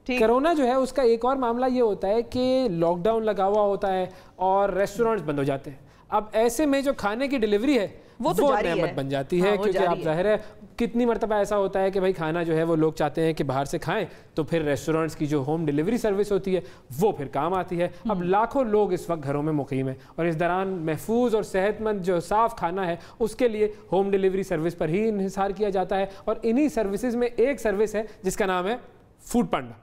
Corona جو ہے اس کا ایک اور معاملہ یہ ہوتا ہے کہ لاک ڈاؤن لگا ہوا ہوتا ہے اور ریسٹورینٹس بند ہو جاتے ہیں. اب ایسے میں جو کھانے کی ڈیلیوری ہے وہ نعمت بن جاتی ہے, کیونکہ آپ ظاہر ہے کتنی مرتبہ ایسا ہوتا ہے کہ بھائی کھانا جو ہے وہ لوگ چاہتے ہیں کہ باہر سے کھائیں, تو پھر ریسٹورینٹس کی جو ہوم ڈیلیوری سروس ہوتی ہے وہ پھر کام آتی ہے. اب لاکھوں لوگ اس وقت گھروں میں مقیم ہیں اور اس دوران محفوظ اور صحت مند جو صاف کھانا ہے اس کے لیے ہوم ڈیلیوری سروس پر ہی انحصار کیا جاتا ہے. اور انہی سروسز میں ایک سروس ہے جس کا نام ہے فوڈ پانڈا.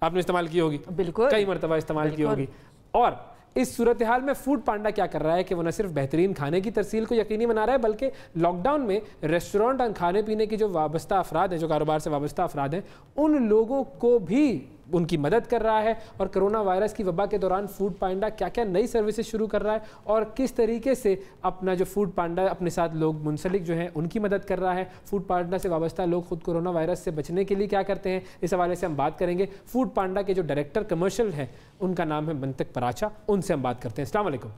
آپ نے استعمال کی ہوگی, بالکل کئی مرتبہ استعمال کی ہوگی. اور اس صورتحال میں فوڈ پانڈا کیا کر رہا ہے کہ وہ نہ صرف بہترین کھانے کی ترسیل کو یقینی بنا رہا ہے بلکہ لاک ڈاؤن میں ریسٹورینٹ اور کھانے پینے کی جو وابستہ افراد ہیں, جو کاروبار سے وابستہ افراد ہیں, ان لوگوں کو بھی ان کی مدد کر رہا ہے. اور کرونا وائرس کی وبا کے دوران فوڈ پانڈا کیا کیا نئی سروسز شروع کر رہا ہے اور کس طریقے سے اپنا جو فوڈ پانڈا اپنے ساتھ لوگ منسلک جو ہیں ان کی مدد کر رہا ہے. فوڈ پانڈا سے وابستہ لوگ خود کرونا وائرس سے بچنے کے لیے کیا کرتے ہیں, اس حوالے سے ہم بات کریں گے. فوڈ پانڈا کے جو ڈائریکٹر کمرشل ہیں ان کا نام ہے منطق پراچا, ان سے ہم بات کرتے ہیں. السلام علیکم.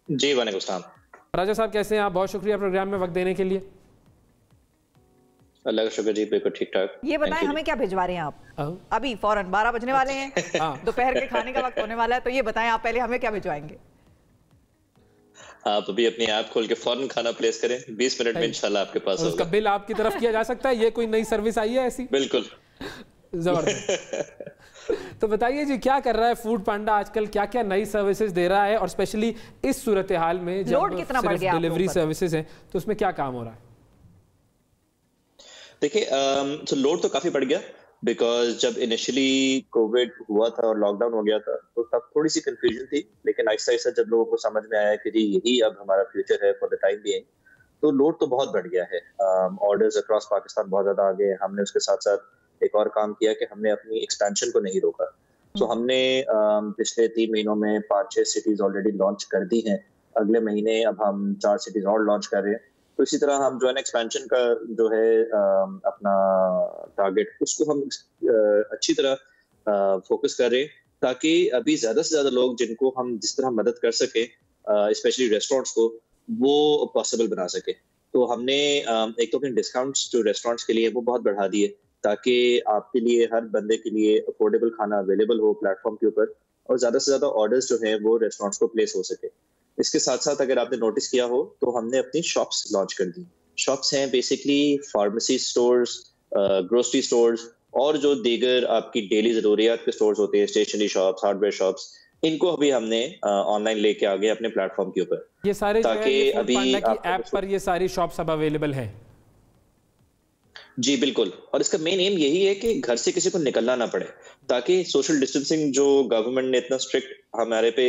جی وعلیکم السلام. پراچا صاحب کیسے ہیں آپ؟ بہت شکریہ پروگرام میں وقت دینے کے لیے. اللہ کا شکر جی, بالکل ٹھیک ٹھاک. یہ بتائیں ہمیں کیا بھجوا رہے ہیں آپ؟ ابھی فوراً 12 بجنے والے ہیں, دوپہر کے کھانے کا وقت ہونے والا ہے, تو یہ بتائیں آپ پہلے ہمیں کیا بھجوائیں گے؟ آپ ابھی اپنی ایپ کھول کے فوراً کھانا پلیس کریں, 20 منٹ میں انشاءاللہ آپ کے پاس ہوگا. اس کا بل آپ کی طرف کیا جا سکتا ہے, یہ کوئی نئی سروس آئی ہے ایسی؟ بالکل زبردست. تو بتائیے جی کیا کر رہا ہے فوڈ پانڈا آج کل, کیا کیا نئی سروسز دے رہا ہے, اور اسپیشلی اس صورتحال میں جب صرف ڈیلیوری سروسز ہیں تو اس میں کیا کام ہو رہا ہے؟ دیکھیں لوڈ تو کافی بڑھ گیا, بیکاز جب انیشلی کووڈ ہوا تھا اور لاک ڈاؤن ہو گیا تھا تو تب تھوڑی سی کنفیوژن تھی, لیکن آہستہ آہستہ جب لوگوں کو سمجھ میں آیا کہ جی یہی اب ہمارا فیوچر ہے فار دا ٹائم بینگ, تو لوڈ تو بہت بڑھ گیا ہے. آرڈرز اکراس پاکستان بہت زیادہ آ گئے. ہم نے اس کے ساتھ ساتھ ایک اور کام کیا کہ ہم نے اپنی ایکسپینشن کو نہیں روکا. سو ہم نے پچھلے 3 مہینوں میں 5-6 سٹیز آلریڈی لانچ کر دی ہیں. اگلے مہینے اب ہم 4 سٹیز اور لانچ کر رہے ہیں. تو اسی طرح ہم جو ہے ایکسپینشن کا جو ہے اپنا ٹارگیٹ, اس کو ہم اچھی طرح فوکس کر رہے ہیں تاکہ ابھی زیادہ سے زیادہ لوگ جن کو ہم جس طرح مدد کر سکیں, اسپیشلی ریسٹورینٹس کو, وہ پاسبل بنا سکے. تو ہم نے ایک تو اپنے ڈسکاؤنٹس جو ریسٹورینٹس کے لیے وہ بہت بڑھا دیے تاکہ آپ کے لیے, ہر بندے کے لیے افورڈیبل کھانا اویلیبل ہو پلیٹ فارم کے اوپر, اور زیادہ سے زیادہ آرڈرز جو ہیں وہ ریسٹورینٹس کو پلیس ہو سکے. اس کے ساتھ ساتھ اگر آپ نے نوٹس کیا ہو تو ہم نے اپنی شاپس لانچ کر دی. شاپس ہیں basically pharmacy stores, grocery stores, اور جو دیگر آپ کی ڈیلی ضروریات کے اسٹورز ہوتے ہیں, stationery shops, hardware shops, ان کو ابھی ہم نے آن لائن لے کے آگے اپنے پلیٹ فارم کے اوپر. یہ سارے تاکہ ابھی کی ایپ پر یہ ساری شاپس اب اویلیبل ہیں. جی بالکل, اور اس کا مین ایم یہی ہے کہ گھر سے کسی کو نکلنا نہ پڑے, تاکہ سوشل ڈسٹینسنگ جو گورنمنٹ نے اتنا اسٹرکٹ ہمارے پہ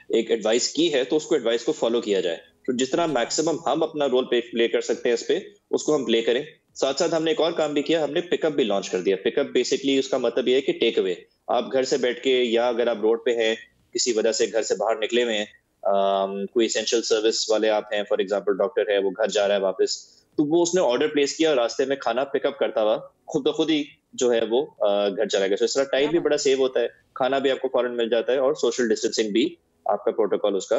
ایک ایڈوائس کی ہے تو اس کو ایڈوائس کو فالو کیا جائے. تو جس طرح میکسیمم ہم اپنا رول پلے کر سکتے ہیں اس پہ, اس کو ہم پلے کریں. ساتھ ساتھ ہم نے ایک اور کام بھی کیا, ہم نے پک اپ بھی لانچ کر دیا. پک اپ بیسکلی اس کا مطلب یہ ہے کہ ٹیک اوے. آپ گھر سے بیٹھ کے, یا اگر آپ روڈ پہ ہیں کسی وجہ سے گھر سے باہر نکلے ہوئے ہیں, کوئی اسینشیل سروس والے آپ ہیں, فار ایگزامپل ڈاکٹر ہے, وہ گھر جا رہا ہے واپس, تو وہ اس نے آرڈر پلیس کیا اور راستے میں کھانا پک اپ کرتا ہوا خود بخود ہی جو ہے وہ گھر چلا گیا. اس طرح ٹائم بھی بڑا سیو ہوتا ہے, کھانا بھی آپ کو فوراً مل جاتا ہے, اور سوشل ڈسٹینسنگ بھی آپ کا پروٹوکول اس کا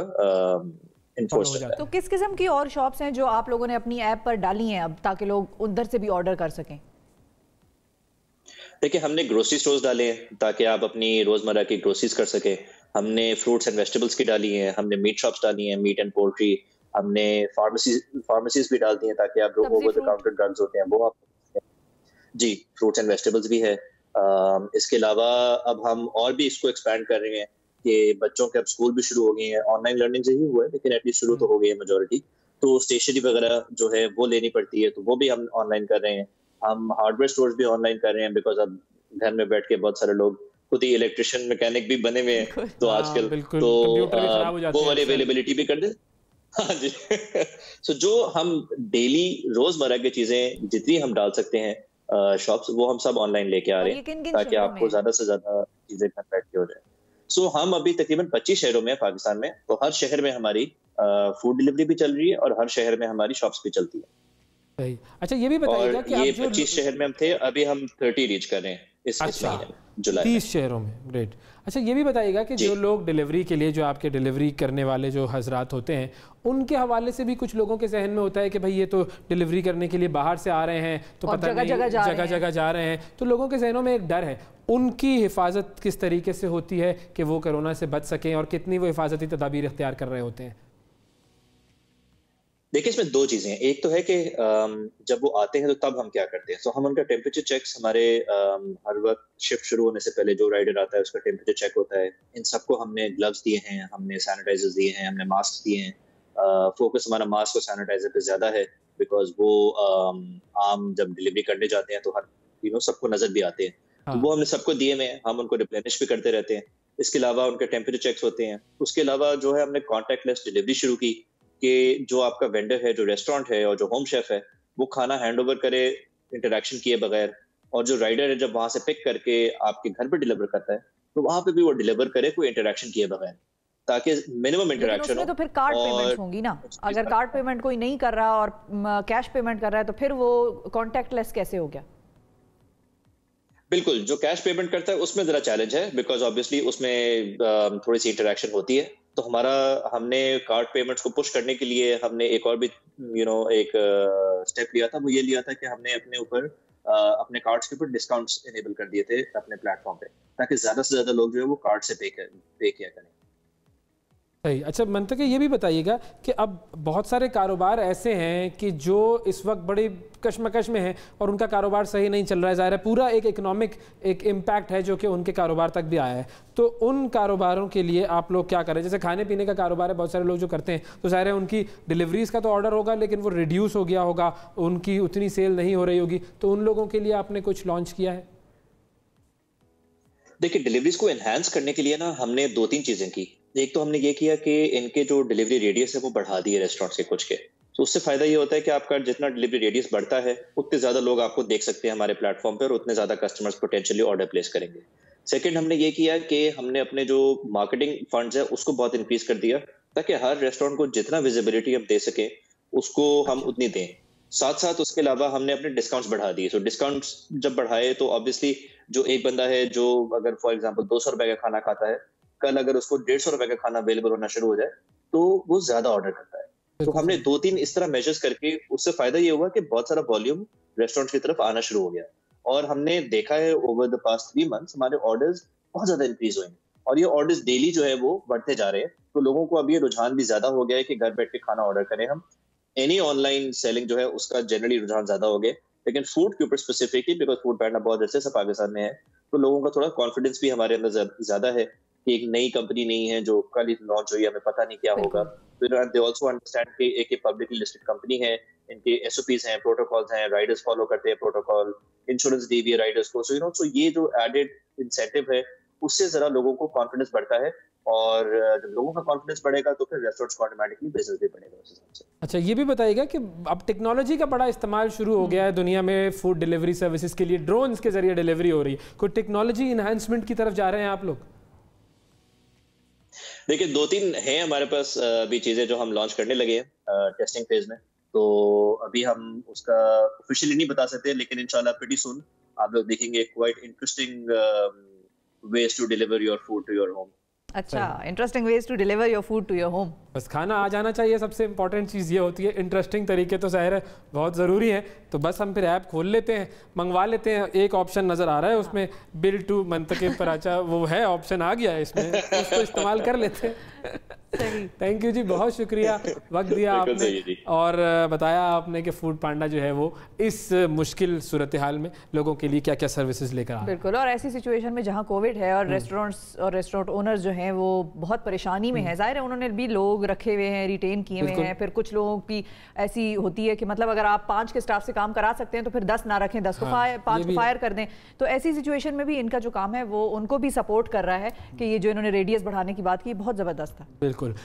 انفورس کرتا ہے. تو کس قسم کی اور شاپس ہیں جو آپ لوگوں نے اپنی ایپ پر ڈالی ہیں اب, تاکہ لوگ ادھر سے بھی آرڈر کر سکیں؟ دیکھیں ہم نے گروسری اسٹورز ڈالے ہیں تاکہ آپ اپنی روزمرہ کی گروسریز کر سکیں. ہم نے فروٹس اینڈ ویجیٹیبلس کی ڈالی ہیں. ہم نے میٹ شاپس ڈالی ہیں, میٹ اینڈ پولٹری. ہم نے فارمیسیز بھی ڈال دی ہیں تاکہ آپ اوور دی کاؤنٹر ڈرگز ہوتے ہیں وہ آپ, جی فروٹس اینڈ ویجیٹیبلس بھی ہے. اس کے علاوہ اب ہم اور بھی اس کو ایکسپینڈ کر رہے ہیں کہ بچوں کے اب اسکول بھی شروع ہو گئے ہیں. آن لائن لرننگ سے ہی ہوا ہے لیکن ایٹ لیسٹ شروع تو ہو گئی ہے میجورٹی. تو اسٹیشنری وغیرہ جو ہے وہ لینی پڑتی ہے, تو وہ بھی ہم آن لائن کر رہے ہیں. ہم ہارڈ ویئر اسٹورز بھی آن لائن کر رہے ہیں, بیکاز اب گھر میں بیٹھ کے بہت سارے لوگ خود ہی الیکٹریشین میکینک بھی بنے ہوئے ہیں تو آج کل, تو وہ والی اویلیبلٹی بھی کر دیں. ہاں جی. سو جو ہم ڈیلی روزمرہ کی چیزیں جتنی ہم ڈال سکتے ہیں شاپس, وہ ہم سب آن لائن لے کے آ رہے ہیں تاکہ آپ کو زیادہ سے زیادہ چیزیں گھر بیٹھ کے ہو جائیں. سو ہم ابھی تقریباً 25 شہروں میں پاکستان میں, تو ہر شہر میں ہماری فوڈ ڈلیوری بھی چل رہی ہے اور ہر شہر میں ہماری شاپس بھی چلتی ہے. اچھا یہ بھی بتائیے گا کہ یہ 25 شہر میں ہم تھے, ابھی ہم 30 ریچ کر رہے ہیں اس مہینے میں. जुलाई 30 शहरों में। ग्रेट। अच्छा ये भी बताइएगा कि जो लोग डिलीवरी के लिए, जो आपके डिलीवरी करने वाले जो हजरात होते हैं, उनके हवाले से भी कुछ लोगों के जहन में होता है कि भाई ये तो डिलीवरी करने के लिए बाहर से आ रहे हैं, तो पता नहीं जगह जगह जा रहे हैं, तो लोगों के जहनों में एक डर है। उनकी हिफाजत किस तरीके से होती है कि वो कोरोना से बच सकें, और कितनी वो हिफाजती तदाबीर इख्तियार कर रहे होते हैं? देखिए इसमें दो चीजें हैं। एक तो है कि जब वो आते हैं तो तब हम क्या करते हैं, तो हम उनका टेम्परेचर चेक्स हमारे हर वक्त शिफ्ट शुरू होने से पहले जो राइडर आता है उसका टेम्परेचर चेक होता है। इन सबको हमने ग्लव्स दिए हैं, हमने सैनिटाइजर्स दिए हैं, हमने मास्क दिए हैं। फोकस हमारा मास्क और सैनिटाइजर पे ज्यादा है बिकॉज वो आम जब डिलीवरी करने जाते हैं तो हर सबको नजर भी आते हैं। तो वो हमने सबको दिए में, हम उनको रिप्लेनिश भी करते रहते हैं। इसके अलावा उनके टेम्परेचर चेक्स होते हैं। उसके अलावा जो है हमने कॉन्टैक्टलेस डिलीवरी शुरू की कि जो आपका वेंडर है, जो रेस्टोरेंट है और जो होम शेफ है, वो खाना हैंड ओवर करे इंटरेक्शन किए बगैर, और जो राइडर है जब वहां से पिक करके आपके घर पे डिलीवर करता है तो वहां पे भी वो डिलीवर करे कोई इंटरेक्शन किए बगैर, ताकि मिनिमम इंटरेक्शन हो। तो फिर कार्ड पेमेंट होंगी ना, अगर कार्ड पेमेंट कोई नहीं कर रहा और कैश पेमेंट कर रहा है तो फिर वो कॉन्टैक्टलेस कैसे हो गया? बिल्कुल, जो कैश पेमेंट करता है उसमें जरा चैलेंज है बिकॉज ऑब्वियसली उसमें थोड़ी सी इंटरेक्शन होती है। तो हमने कार्ड पेमेंट्स को पुश करने के लिए हमने एक और भी एक स्टेप लिया था। वो ये लिया था कि हमने अपने ऊपर अपने कार्ड्स के ऊपर डिस्काउंट्स इनेबल कर दिए थे अपने प्लेटफॉर्म पे, ताकि ज्यादा से ज्यादा लोग जो है वो कार्ड से पे किया करें। सही। अच्छा मंतके ये भी बताइएगा कि अब बहुत सारे कारोबार ऐसे हैं कि जो इस वक्त बड़ी कशमकश में हैं और उनका कारोबार सही नहीं चल रहा है। ज़ाहिर है पूरा एक इकोनॉमिक एक इम्पैक्ट है जो कि उनके कारोबार तक भी आया है। तो उन कारोबारों के लिए आप लोग क्या करें? जैसे खाने पीने का कारोबार है, बहुत सारे लोग जो करते हैं, तो ज़ाहिर है उनकी डिलीवरीज़ का तो ऑर्डर होगा लेकिन वो रिड्यूस हो गया होगा, उनकी उतनी सेल नहीं हो रही होगी, तो उन लोगों के लिए आपने कुछ लॉन्च किया है? देखिए डिलीवरीज को एनहांस करने के लिए ना हमने 2-3 चीजें की। एक तो हमने ये किया कि इनके जो डिलीवरी रेडियस है वो बढ़ा दिए रेस्टोरेंट्स के कुछ के। तो उससे फायदा ये होता है कि आपका जितना डिलीवरी रेडियस बढ़ता है उतने ज्यादा लोग आपको देख सकते हैं हमारे प्लेटफॉर्म पे और उतने ज्यादा कस्टमर्स पोटेंशियली ऑर्डर प्लेस करेंगे। सेकंड हमने ये किया कि हमने अपने जो मार्केटिंग फंड्स है उसको बहुत इंक्रीज कर दिया ताकि हर रेस्टोरेंट को जितना विजिबिलिटी हम दे सके उसको हम उतनी दें। साथ साथ उसके अलावा हमने अपने डिस्काउंट्स बढ़ा दिए। सो डिस्काउंट्स जब बढ़ाए तो ऑब्वियसली जो एक बंदा है जो अगर फॉर एग्जांपल 200 रुपए का खाना खाता है, कल अगर उसको 150 रुपए का खाना अवेलेबल होना शुरू हो जाए तो वो ज्यादा ऑर्डर करता है। तो हमने 2-3 इस तरह मेजर्स करके उससे फायदा ये हुआ कि बहुत सारा वॉल्यूम रेस्टोरेंट्स की तरफ आना शुरू हो गया और हमने देखा है ओवर द पास्ट 3 मंथ्स हमारे ऑर्डर्स बहुत ज्यादा इंक्रीज हुए और ये ऑर्डर्स डेली जो है वो बढ़ते जा रहे हैं। तो लोगों को अब ये रुझान भी ज्यादा हो गया है कि घर बैठ के खाना ऑर्डर करें हम। एनी ऑनलाइन सेलिंग जो है उसका जनरली रुझान ज्यादा हो गया, लेकिन फूड के ऊपर स्पेसिफिकली बिकॉज फूड पैंडा बहुत अच्छे से पाकिस्तान में है तो लोगों का थोड़ा कॉन्फिडेंस भी हमारे अंदर ज्यादा है कि एक नई कंपनी नहीं है जो कल ही लॉन्च हुई है, हमें पता नहीं क्या होगा। फिर दे आल्सो अंडरस्टैंड कि एक पब्लिकली लिस्टेड कंपनी है, इनके एसओपीज हैं, प्रोटोकॉल्स हैं, राइडर्स फॉलो करते हैं प्रोटोकॉल, इंश्योरेंस दी हुई है राइडर्स को। सो ये जो एडेड इंसेंटिव है उससे जरा लोगों को कॉन्फिडेंस बढ़ता है और जब लोगों का कॉन्फिडेंस बढ़ेगा तो फिर रेस्टोरेंट्स को ऑटोमेटिकली बिजनेस भी बढ़ेगा उस हिसाब से। अच्छा ये भी बताइएगा कि अब टेक्नोलॉजी का बड़ा इस्तेमाल शुरू हो गया है दुनिया में फूड डिलीवरी सर्विसेज के लिए, ड्रोन्स के जरिए डिलीवरी हो रही है, कोई टेक्नोलॉजी इनहांसमेंट की तरफ जा रहे हैं आप लोग? देखिए 2-3 हैं हमारे पास अभी चीजें जो हम लॉन्च करने लगे हैं टेस्टिंग फेज में, तो अभी हम उसका ऑफिशियली नहीं बता सकते लेकिन इंशाल्लाह प्रीटी सून आप लोग देखेंगे quite interesting ways to deliver your food to your home। अच्छा, interesting ways to deliver your food to your home. बस खाना आ जाना चाहिए, सबसे इंपॉर्टेंट चीज़ ये होती है। इंटरेस्टिंग तरीके तो ज़ाहिर है बहुत ज़रूरी है, तो बस हम फिर ऐप खोल लेते हैं, मंगवा लेते हैं। एक ऑप्शन नज़र आ रहा है उसमें बिल टू मंतकिब पर, अच्छा वो है ऑप्शन आ गया है इसमें, उसको इस्तेमाल कर लेते हैं। थैंक यू जी, बहुत शुक्रिया वक्त दिया आपने और बताया आपने कि फूड पांडा जो है वो इस मुश्किल सूरत हाल में लोगों के लिए क्या क्या सर्विसेज लेकर आ रहा है। बिल्कुल, और ऐसी सिचुएशन में जहाँ कोविड है और रेस्टोरेंट्स और रेस्टोरेंट ओनर्स जो हैं वो बहुत परेशानी में है। जाहिर है उन्होंने भी लोग रखे हुए हैं, रिटेन किए हुए हैं। फिर कुछ लोगों की ऐसी होती है कि मतलब अगर आप 5 के स्टाफ से काम करा सकते हैं तो फिर 10 ना रखें, 10 को 5 को फायर कर दें। तो ऐसी सिचुएशन में भी इनका जो काम है वो उनको भी सपोर्ट कर रहा है कि ये जो इन्होंने रेडियस बढ़ाने की बात की बहुत ज़बरदस्त है। बिल्कुल।